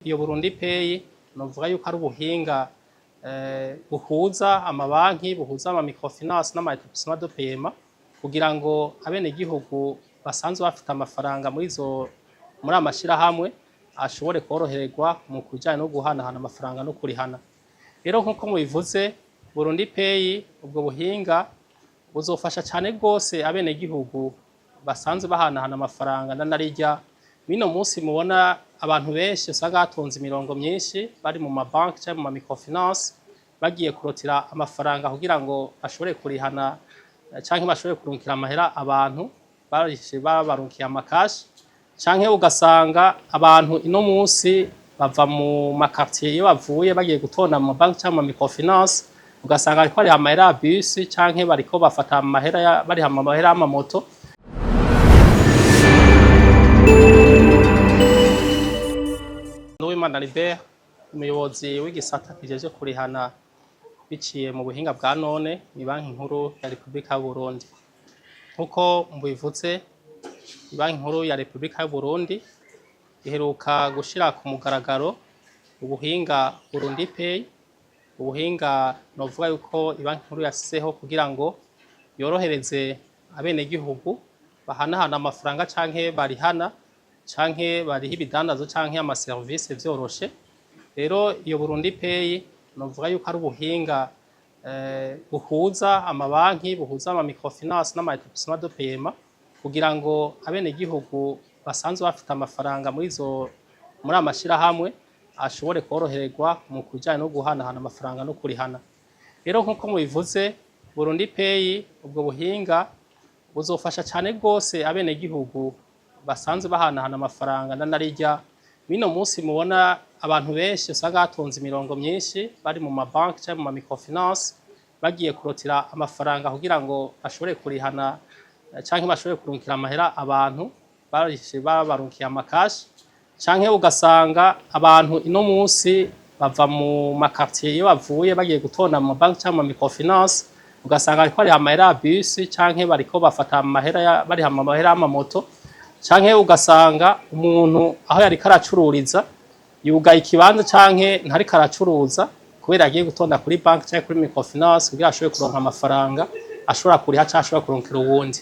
Iyo Burundi Pay novuga yuko ari ubuhinga buhuza amabanki, buhuza ama microfinance n'ama établissement de paiement kugira ngo abenegihugu basanzwe bafite amafaranga muri amashirahamwe ashobore korohererwa mu kujanye no guhanahana amafaranga no kurihana. Rero nkuko mubivuze Burundi Pay ubwo buhinga buzofasha cyane gose abenegihugu basanzwe bahanahana amafaranga narirya bino munsi mubona abantu benshi usanga hatonze imirongo myinshi bari mu mabanki cyangwa mu ma microfinance bagiye kurotira amafaranga kugira ngo bashobore kurihana canke bashobore kurungikira amahera abantu babarunkiye amakashi canke ugasanga abantu ino munsi bava mu makartier iyo bavuye bagiye gutonda mu mabanki cyangwa mu microfinance ugasanga ariko ari amahera ya bus canke bariko bafata amahera bari amahera y'amamoto. Nduwimana Albert umuyobozi w'igisata kijeje kurihana biciye mu buhinga bwa none ni banki nkuru ya Republika y'u Burundi. Nkuko mubivutse banki nkuru ya Republika y'u Burundi iheruka gushira ku mugaragaro ubuhinga Burundi Pay, ubuhinga novuga yuko banki nkuru yasizeho kugira ngo yorohereze abenegihugu bahanahana amafaranga canke barihana canke bariho ibidandazo canke ama service vyoroshe. Rero iyo Burundi Pay novuga yuko ari ubuhinga buhuza amabanki, buhuza ama microfinance n'ama établissement de paiement kugira ngo abenegihugu basanzwe bafite amafaranga muri amashirahamwe ashobore korohererwa mu kujanye no guhanahana amafaranga no kurihana. Rero nkuko mubivuze Burundi Pay ubwo buhinga buzofasha cyane gose abenegihugu basanzwe bahanahana amafaranga narirya bino munsi mubona abantu benshi usanga hatonze imirongo myinshi bari mu mabanki cyangwa mu ma microfinance bagiye kurotira amafaranga kugira ngo bashobore kurihana canke bashobore kurungikira amahera abantu babarunkiye amakashi canke ugasanga abantu ino munsi bava mu makartier iyo bavuye bagiye gutonda mu mabanki cyangwa mu microfinance ugasanga ariko ari amahera ya bus canke bariko bafata amahera bari amahera y'amamoto canke ugasanga umuntu aho yari karacururiza yugaye ikibanza canke ntari karacuruza kubera agiye gutonda kuri banki canke kuri microfinance kugira ashobore kuronka amafaranga ashobora kuriha canke ashobora kuronkera uwundi.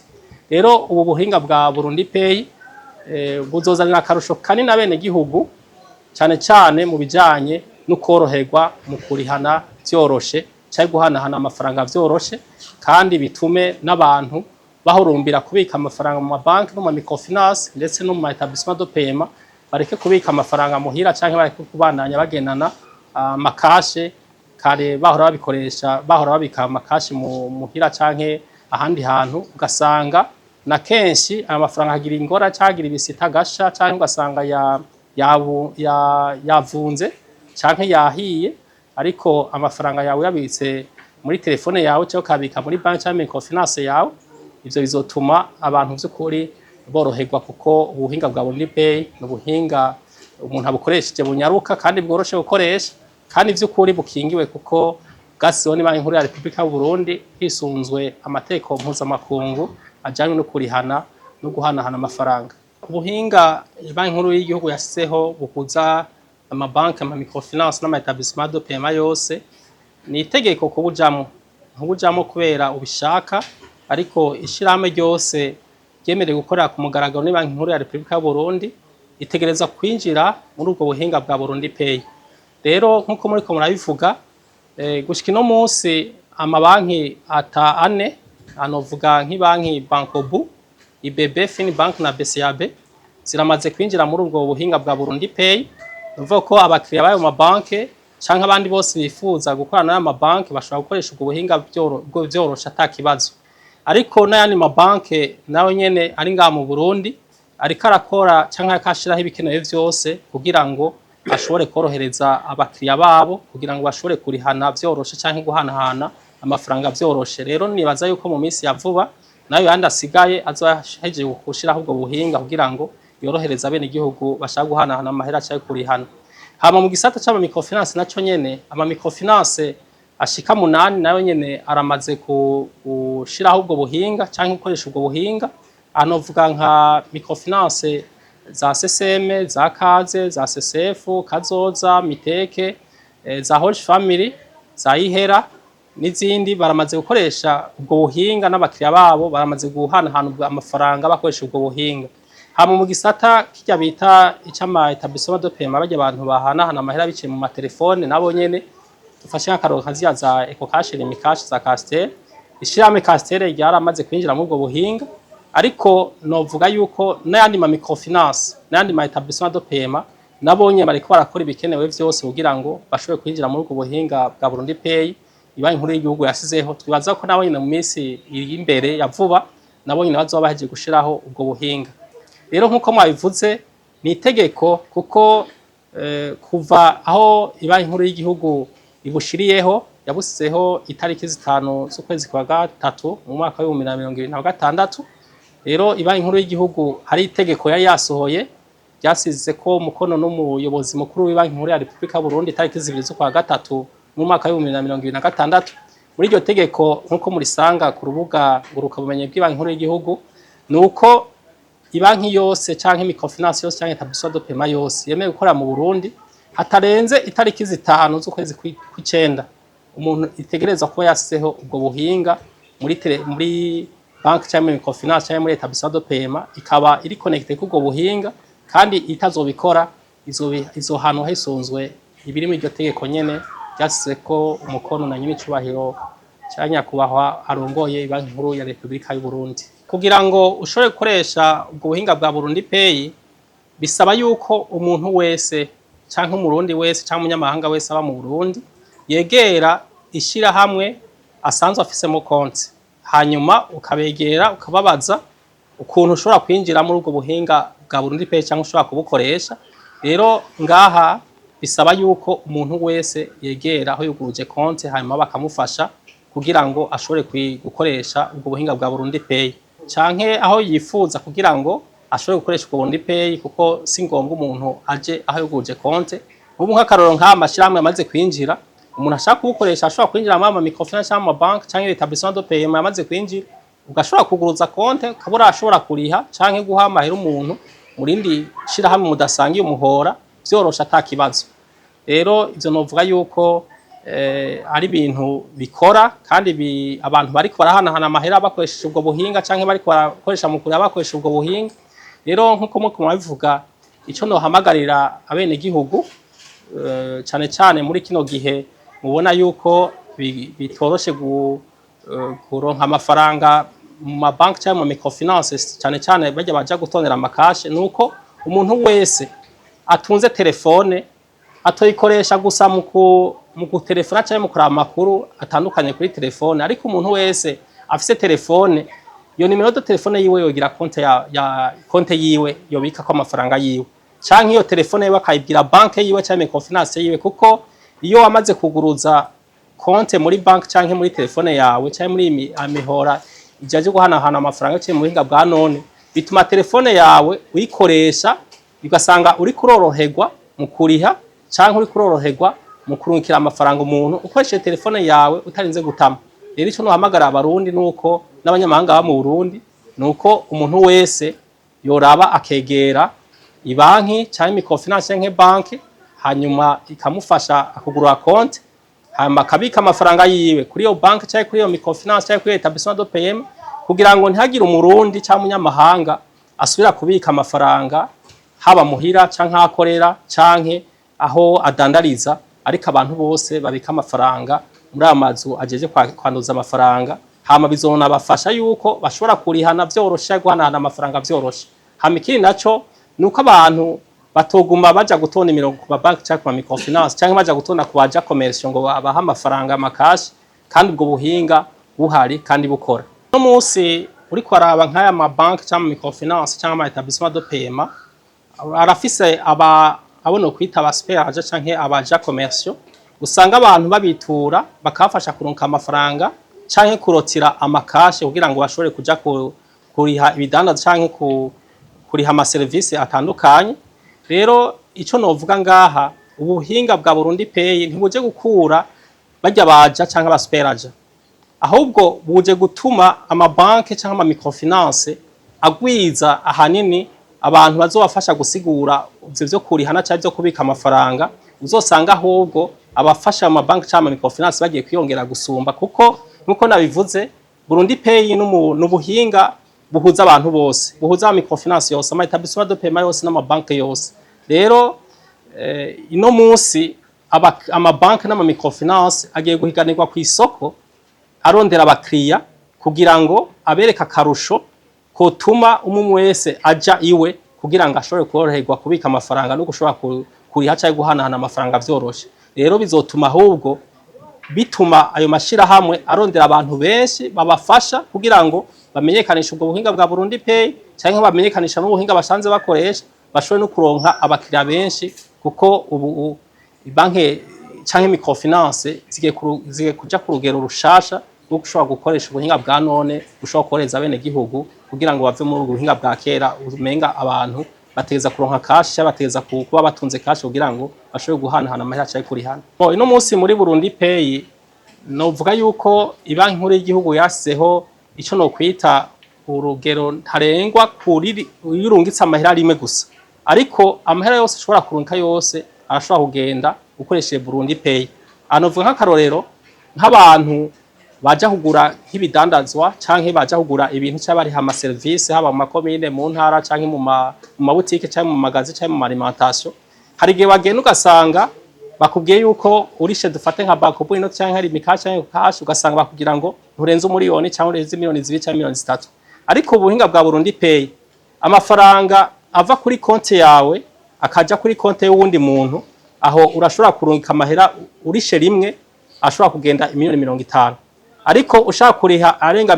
Rero ubu buhinga bwa Burundi Pay buzozanira akarusho kanini abenegihugu cyane cyane mu bijanye no koroherwa mu kurihana vyoroshe cyangwa guhanahana amafaranga vyoroshe kandi bitume n'abantu bahurumbira kubika amafaranga mu mabanki no mu microfinance ndetse no mu établissement de paiement bareke kubika amafaranga muhira canke bareke kubandanya bagenana amakashe kare bahora babikoresha bahora babika amakashi muhira canke ahandi hantu ugasanga na kenshi amafaranga agira ingora cagira ibisita gasha canke ugasanga yavunze canke yahiye ariko amafaranga yawe yabitse muri telefone yawe cyo kabika muri banki canke microfinance yawe ivyo bizotuma abantu vy'ukuri boroherwa kuko ubuhinga bwa Burundi Pay n'ubuhinga umuntu abukoresheje bunyaruka kandi bworoshe gukoresha kandi vy'ukuri bukingiwe kuko bwasizeho ni banki nkuru ya Republika y'u Burundi hisunzwe amategeko mpuzamakungu ajanye no kurihana no guhanahana amafaranga. Ubuhinga banki nkuru y'igihugu yasizeho buhuza amabanki, ama microfinance n'ama établissement de paiement yose ni itegeko kubujamo kubera ubishaka ariko ishirahamwe ryose ryemerewe gukorera ku mugaragaro ni banki nkuru ya Republika y'u Burundi itegereza kwinjira muri ubwo buhinga bwa Burundi Pay. Rero nkuko muriko murabivuga gushika ino munsi amabanki ane anovuga nk'ibanki Bankobu, IBB, Finibank na BCAB ziramaze kwinjira muri ubwo buhinga bwa Burundi Pay. Nuvuga ko abakiriya bayo mabanki canke abandi bose bifuza gukorana n'amabanki bashobora gukoresha ubwo buhinga vyorosha atakibazo. Ariko n'ayandi mabanki nawe nyene ari ngaha mu Burundi ariko arakora canke akashiraho ibikenewe vyose kugira ngo ashobore korohereza abakiriya babo kugira ngo bashobore kurihana vyoroshe canke guhanahana amafaranga vyoroshe. Rero nibaza yuko mu minsi ya vuba nayo yandi asigaye azoheje gushiraho ubwo buhinga kugira ngo yorohereza abenegihugu bashaka guhanahana amahera canke kurihana. Hama mu gisata c'ama microfinance naco nyene ama microfinance ashika 8 nayo nyene aramaze gushiraho ubwo buhinga canke gukoresha ubwo buhinga anovuga nka microfinance za CCM, za Kaze, za CCF, Kazoza, Miteke, za Hoje Family, za Ihera n'izindi baramaze gukoresha ubwo buhinga n'abakiriya babo baramaze guhanahana amafaranga bakoresha ubwo buhinga. Hama mu gisata kijya bita icama établissement de paiement bajya abantu bahanahana amahera biciye mu matelefone nabo nyene dufashe nk'akaroro kaziya za Ecocash, Rimikash, za Castel. Ishirahamwe Castel ryaramaze kwinjira mu ubwo buhinga, ariko novuga yuko n'ayandi ma microfinance n'ayandi ma établissement de paiement nabonye bariko barakora ibikenewe vyose kugira ngo bashobore kwinjira muri ubwo buhinga bwa Burundi Pay. Ibanki nkuru y'igihugu yasizeho, twibaza ko nabo nyine mu minsi iri imbere ya vuba nabo nyine bazoba bahejeje gushiraho ubwo buhinga. Rero nkuko mwabivuze ni itegeko kuko kuva aho ibanki nkuru y'igihugu ibushiriyeho yabusizeho itariki 5 z'ukwezi kwa gatatu mu mwaka wa 2026. Rero ibanki nkuru y'igihugu hari itegeko yari yasohoye ryasize ko umukono n'umuyobozi mukuru w'ibanki nkuru ya Republika Burundi itariki 2 z'ukwa gatatu mu mwaka wa 2026. Muri iryo tegeko nkuko murisanga ku rubuga nguruka bumenye bw'ibanki nkuru y'igihugu nuko ibanki yose canke microfinance yose canke établissement de paiement yose yemewe gukora mu Burundi hatarenze itariki 5 z'ukwezi kw'icenda umuntu itegereza ko yasizeho ubwo buhinga muri banki cyangwa microfinance cyangwa muri établissement de paiement ikaba iri connecté k'ubwo buhinga kandi itazobikora izohanwa hisunzwe ibiri mu iryo tegeko nyene ryasize ko umukono na nyine icubahiro cyanya kubahwa arongoye ibanki nkuru ya Republika y'u Burundi. Kugira ngo ushobore gukoresha ubwo buhinga bwa Burundi Pay bisaba yuko umuntu wese canke umurundi wese canke umunyamahanga wese aba mu Burundi yegera ishira hamwe asanzwe afisemo konti, hanyuma ukabegera ukababaza ukuntu ushobora kwinjira muri ubwo buhinga bwa Burundi Pay canke ushobora kubukoresha. Rero ngaha bisaba yuko umuntu wese yegera aho yuguruje konti hanyuma bakamufasha kugira ngo ashobore gukoresha ubwo buhinga bwa Burundi Pay, canke aho yifuza kugira ngo ashobore gukoresha ubwo Burundi Pay kuko si ngombwa umuntu aje aho yuguruje konti. Ubu nk'akaroro nk'amashiramwe amaze kwinjira umuntu ashaka kubukoresha ashobora kwinjira mu microfinance cyangwa mu bank canke établissement de paiement yamaze kwinjira ugashobora kuguruza konti kabura ashobora kuriha canke guha amahera umuntu murindi shira hamwe mudasangiye umuhora vyorosha atakibazo. Rero ivyo novuga yuko ari ibintu bikora kandi abantu bariko barahanahana amahera bakoresheje ubwo buhinga canke bariko barakoresha mu kurya bakoresha ubwo buhinga. Rero nkuko muko mwabivuga ico nohamagarira abene gihugu cyane cyane muri kino gihe mubona yuko bitoroshe kuronka amafaranga mu mabanki cyangwa mu microfinance cyane cyane bajya baja gutondera amakashe, nuko umuntu wese atunze telefone atoyikoresha gusa mu gutelefona cyangwa mu kuraba amakuru atandukanye kuri telefone, ariko umuntu wese afise telefone iyo nimero de telefone yiwe yogira konte yiwe yobika ko amafaranga yiwe, canke iyo telefone yiwe akayibwira banki yiwe cyangwa microfinance yiwe, kuko iyo wamaze kuguruza konte muri banki canke muri telefone yawe cyangwa muri amihora ijaje guhanahana amafaranga cyo mu buhinga bwa none bituma telefone yawe uyikoresha ugasanga uri kuroroherwa mu kuriha canke uri kuroroherwa mu kurungikira amafaranga umuntu ukoresheje telefone yawe utarinze gutama. Rero ico nohamagara abarundi nuko n'abanyamahanga ba mu Burundi nuko umuntu wese yoraba akegera ibanki cyangwa microfinance nke banki hanyuma ikamufasha akugurura konti hanyuma akabika amafaranga yiwe kuri iyo banki cyangwa kuri iyo microfinance cyangwa kuri établissement de paiement kugira ngo ntihagire umurundi cyangwa umunyamahanga asubira kubika amafaranga haba muhira canke akorera canke aho adandariza, ariko abantu bose babika amafaranga muri amazu ajeje kwanduza amafaranga hama bizona bafasha yuko bashobora kurihana vyorosha guhanahana amafaranga vyorosha. Hama ikindi naco nuko abantu batoguma baja gutonda imirongo ku mabanki cyangwa ku microfinance cyangwa baja gutonda ku baja commercial ngo babaha amafaranga amakashi kandi ubwo buhinga buhari kandi bukora. No munsi uri kwaraba nk'aya mabanki cyangwa microfinance cyangwa ama établissement de paiement arafise abono kwita abaspeaje canke abaja commercial, usanga abantu babitura bakafasha kuronka amafaranga canke kurotira amakashe kugira ngo bashobore kuja kuriha ibidandaza canke kuriha ama service atandukanye. Rero ico novuga ngaha ubuhinga bwa Burundi Pay ntibuje gukura bajya baja canke abaspeaje, ahubwo buje gutuma amabanki canke ama microfinance agwiza ahanini abantu bazobafasha gusigura ivyo vyo kurihana cyangwa vyo kubika amafaranga, uzosanga ahubwo abafasha mu mabanki cyangwa microfinance bagiye kwiyongera gusumba, kuko nkuko nabivuze Burundi Pay n'ubuhinga buhuza abantu bose, buhuza microfinance yose, ama établissement de paiement yose n'amabanki yose. Rero ino munsi amabanki n'ama microfinance agiye guhiganirwa ku isoko arondera abakiriya kugira ngo abereka akarusho kotuma umwe wese aja iwe kugira ngo ashobore koroherwa kubika amafaranga no gushobora kuriha cyangwa guhanahana amafaranga vyoroshe. Rero bizotuma ahubwo bituma ayo mashira hamwe arondera abantu benshi babafasha kugira ngo bamenyekanisha ubwo buhinga bwa Burundi Pay cyangwa bamenyekanisha n'ubuhinga basanze bakoresha, bashobore no kuronka abakiriya benshi, kuko ubu banki cyangwa microfinance zigiye kuja ku rugero rushasha rwo gushobora gukoresha ubuhinga bwa none, gushobora koreza bene gihugu kugira ngo bave mu buhinga bwa kera umenga abantu bategeza kuronka cash, bategeza kuba batunze cash kugira ngo bashobore guhanahana amahera cyangwa kurihana. Ino munsi muri Burundi Pay novuga yuko ibanki nkuru y'igihugu yasizeho ico no kwita urugero ntarengwa kuri yurungitse amahera rimwe gusa, ariko amahera yose ashobora kurunka yose arashobora kugenda ukoresheje Burundi Pay. Anovuga nk'akarorero nk'abantu baja kugura nk'ibidandazwa canke baja kugura ibintu cyangwa bari hama service haba mu makomine, mu ntara canke mu mabutike canke mu magazi canke mu alimentation, hari gihe bagenda ugasanga bakubwiye yuko urishe dufate nka banko ino canke hari mikashi canke cash, ugasanga bakugira ngo nturenze umuriyoni canke urenze miliyoni 2 canke miliyoni 3. Ariko ubuhinga bwa Burundi Pay amafaranga ava kuri konti yawe akaja kuri konti y'uwundi muntu, aho urashobora kurungika amahera urishe rimwe ashobora kugenda miliyoni 50. Ariko ushaka kuriha arenga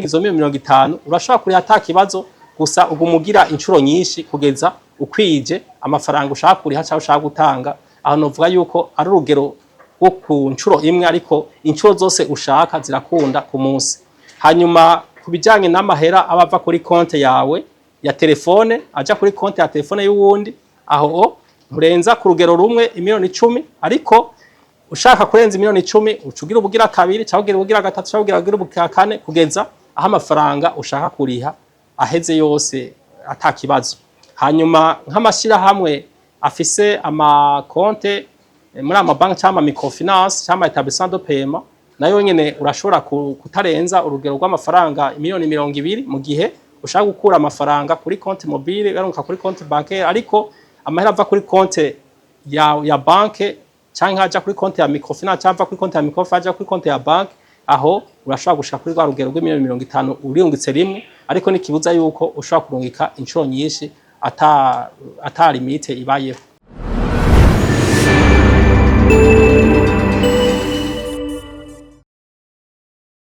izo miliyoni 50 urashobora kuriha atakibazo, gusa ugumugira inshuro nyinshi kugeza ukwije amafaranga ushaka kuriha cyangwa ushaka gutanga. Aho novuga yuko ari urugero rwo ku nshuro imwe, ariko inshuro zose ushaka zirakunda ku munsi. Hanyuma kubijanye n'amahera abava kuri konti yawe ya telefone aja kuri konti ya telefone y'uwundi, aho nturenza ku rugero rumwe miliyoni 10, ariko ushaka kurenza miliyoni 10 ucugira ubugira kabiri cyangwa ubugira gatatu cyangwa ubugira kane kugeza aho amafaranga ushaka kuriha aheze yose atakibazo. Hanyuma nk'amashira hamwe afise amakonte muri amabanki cyangwa microfinance cyangwa établissement de paiement, nayo nyene urashobora kutarenza urugero rw'amafaranga miliyoni 20 mu gihe ushaka gukura amafaranga kuri konti mobile garuka kuri konti bancaire, ariko amahera ava kuri konti ya banke cyangwa haja kuri konti ya microfinance cyangwa kuri konti ya microfinance haja kuri konti ya banki, aho urashobora gushaka kuri rwa rugero rw'imiliyoni 50 uriyungitse rimwe, ariko nikibuza yuko ushobora kurungika inshuro nyinshi ata limite ibayeho.